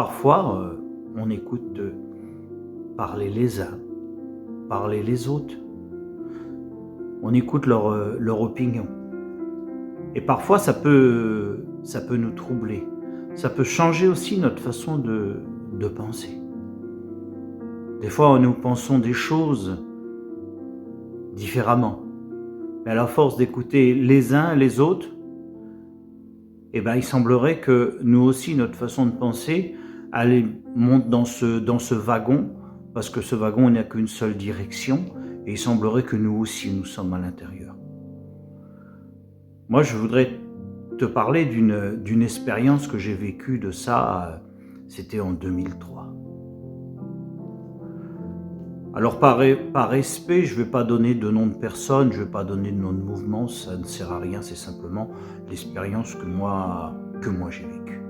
Parfois, on écoute parler les uns, parler les autres. On écoute leur opinion. Et parfois, ça peut nous troubler. Ça peut changer aussi notre façon de penser. Des fois, nous pensons des choses différemment. Mais à la force d'écouter les uns les autres, il semblerait que nous aussi, notre façon de penser, monte dans ce wagon, parce que ce wagon n'a qu'une seule direction, et il semblerait que nous aussi, nous sommes à l'intérieur. Moi, je voudrais te parler d'une expérience que j'ai vécue de ça, c'était en 2003. Alors par respect, je ne vais pas donner de nom de personne, je ne vais pas donner de nom de mouvement, ça ne sert à rien, c'est simplement l'expérience que moi j'ai vécue.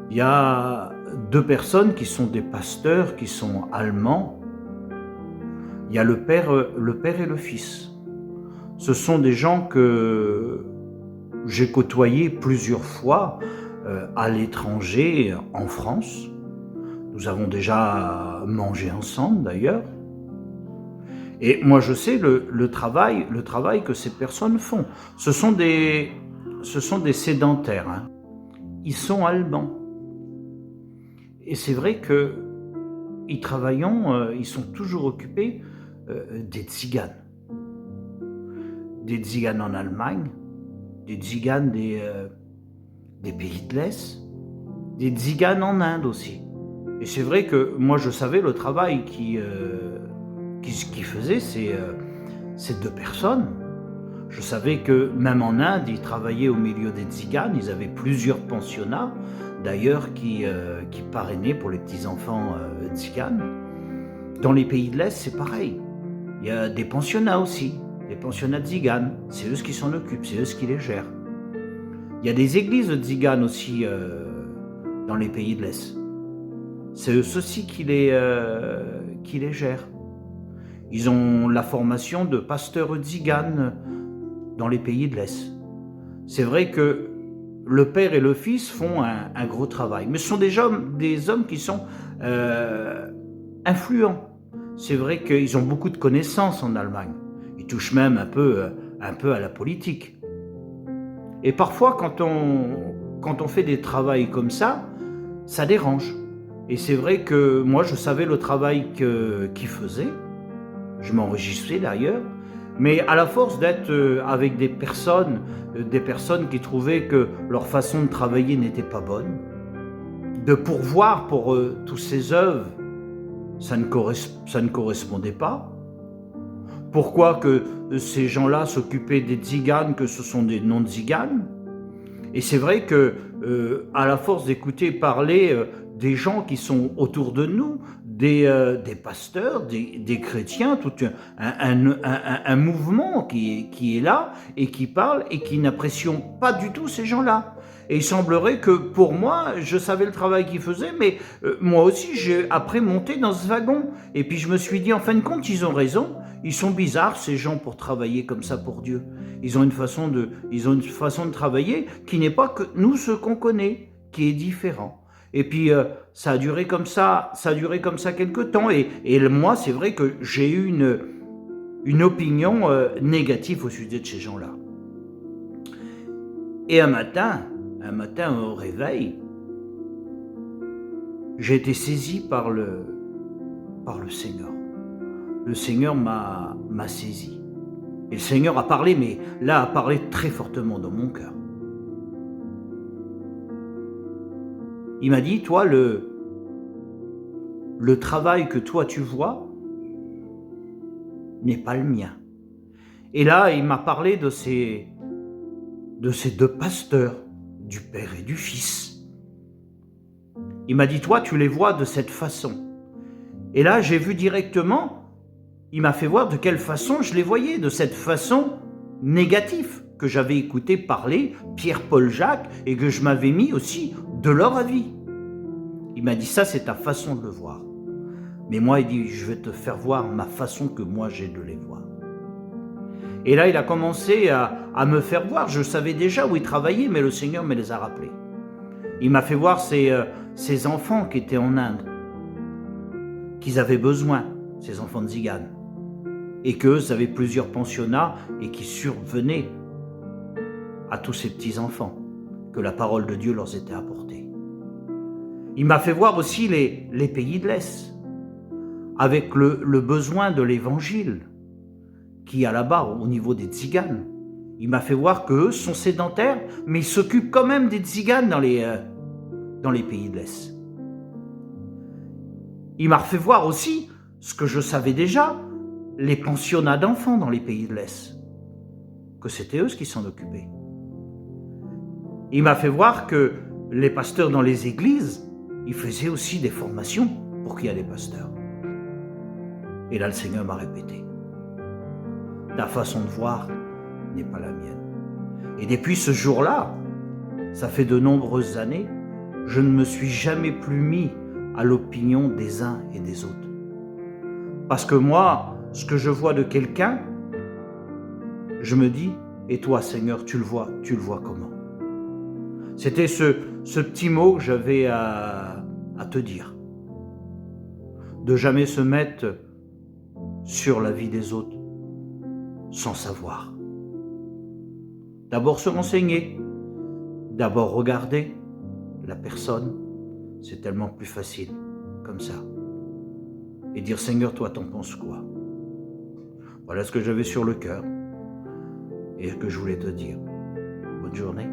Il y a deux personnes qui sont des pasteurs, qui sont allemands. Il y a le père et le fils. Ce sont des gens que j'ai côtoyés plusieurs fois à l'étranger, en France. Nous avons déjà mangé ensemble d'ailleurs. Et moi je sais le travail que ces personnes font. Ce sont des sédentaires. Hein. Ils sont allemands. Et c'est vrai qu'ils travaillent, ils sont toujours occupés des tziganes. Des tziganes en Allemagne, des tziganes des pays de l'Est, des tziganes en Inde aussi. Et c'est vrai que moi je savais le travail qui faisaient ces deux personnes. Je savais que même en Inde, ils travaillaient au milieu des tziganes, ils avaient plusieurs pensionnats, d'ailleurs qui parrainaient pour les petits-enfants tziganes. Dans les pays de l'Est, c'est pareil. Il y a des pensionnats aussi, des pensionnats tziganes. C'est eux qui s'en occupent, c'est eux qui les gèrent. Il y a des églises tziganes aussi dans les pays de l'Est. C'est eux aussi qui les gèrent. Ils ont la formation de pasteurs tziganes dans les pays de l'Est. C'est vrai que le père et le fils font un gros travail. Mais ce sont des hommes qui sont influents. C'est vrai qu'ils ont beaucoup de connaissances en Allemagne. Ils touchent même un peu à la politique. Et parfois, quand on fait des travails comme ça dérange. Et c'est vrai que moi, je savais le travail qu'ils faisaient. Je m'enregistrais d'ailleurs. Mais à la force d'être avec des personnes qui trouvaient que leur façon de travailler n'était pas bonne, de pourvoir pour tous ces œuvres, ça ne correspondait pas. Pourquoi que ces gens-là s'occupaient des tziganes, que ce sont des non-tziganes? Et c'est vrai que à la force d'écouter parler des gens qui sont autour de nous, des pasteurs, des chrétiens, tout un mouvement qui est là et qui parle et qui n'apprécions pas du tout ces gens-là. Et il semblerait que pour moi, je savais le travail qu'ils faisaient, mais moi aussi, j'ai après monté dans ce wagon. Et puis je me suis dit, en fin de compte, ils ont raison. Ils sont bizarres, ces gens, pour travailler comme ça pour Dieu. Ils ont une façon de travailler qui n'est pas que nous, ce qu'on connaît, qui est différent. Et puis, ça a duré comme ça quelques temps. Et moi, c'est vrai que j'ai eu une opinion négative au sujet de ces gens-là. Et un matin au réveil, j'ai été saisi par le Seigneur. Le Seigneur m'a saisi. Et le Seigneur a parlé, mais là, a parlé très fortement dans mon cœur. Il m'a dit, toi, le travail que toi tu vois n'est pas le mien. Et là, il m'a parlé de ces deux pasteurs, du père et du fils. Il m'a dit, toi, tu les vois de cette façon. Et là, j'ai vu directement, il m'a fait voir de quelle façon je les voyais, de cette façon négative que j'avais écouté parler Pierre, Paul, Jacques, et que je m'avais mis aussi de leur avis. Il m'a dit, ça c'est ta façon de le voir. Mais moi, il dit, je vais te faire voir ma façon que moi j'ai de les voir. Et là, il a commencé à me faire voir. Je savais déjà où il travaillait, mais le Seigneur me les a rappelés. Il m'a fait voir ces enfants qui étaient en Inde, qu'ils avaient besoin, ces enfants de Zigane, et qu'eux avaient plusieurs pensionnats et qui survenaient à tous ces petits-enfants, que la parole de Dieu leur était apportée. Il m'a fait voir aussi les pays de l'Est, avec le besoin de l'évangile qu'il y a là-bas au niveau des Tziganes. Il m'a fait voir qu'eux sont sédentaires, mais ils s'occupent quand même des Tziganes dans les pays de l'Est. Il m'a fait voir aussi ce que je savais déjà, les pensionnats d'enfants dans les pays de l'Est, que c'était eux qui s'en occupaient. Il m'a fait voir que les pasteurs dans les églises, ils faisaient aussi des formations pour qu'il y ait des pasteurs. Et là, le Seigneur m'a répété, ta façon de voir n'est pas la mienne. Et depuis ce jour-là, ça fait de nombreuses années, je ne me suis jamais plus mis à l'opinion des uns et des autres. Parce que moi, ce que je vois de quelqu'un, je me dis, et toi Seigneur, tu le vois comment? C'était ce petit mot que j'avais à te dire. De jamais se mettre sur la vie des autres sans savoir. D'abord se renseigner, d'abord regarder la personne, c'est tellement plus facile comme ça. Et dire Seigneur, toi t'en penses quoi? Voilà ce que j'avais sur le cœur et ce que je voulais te dire. Bonne journée.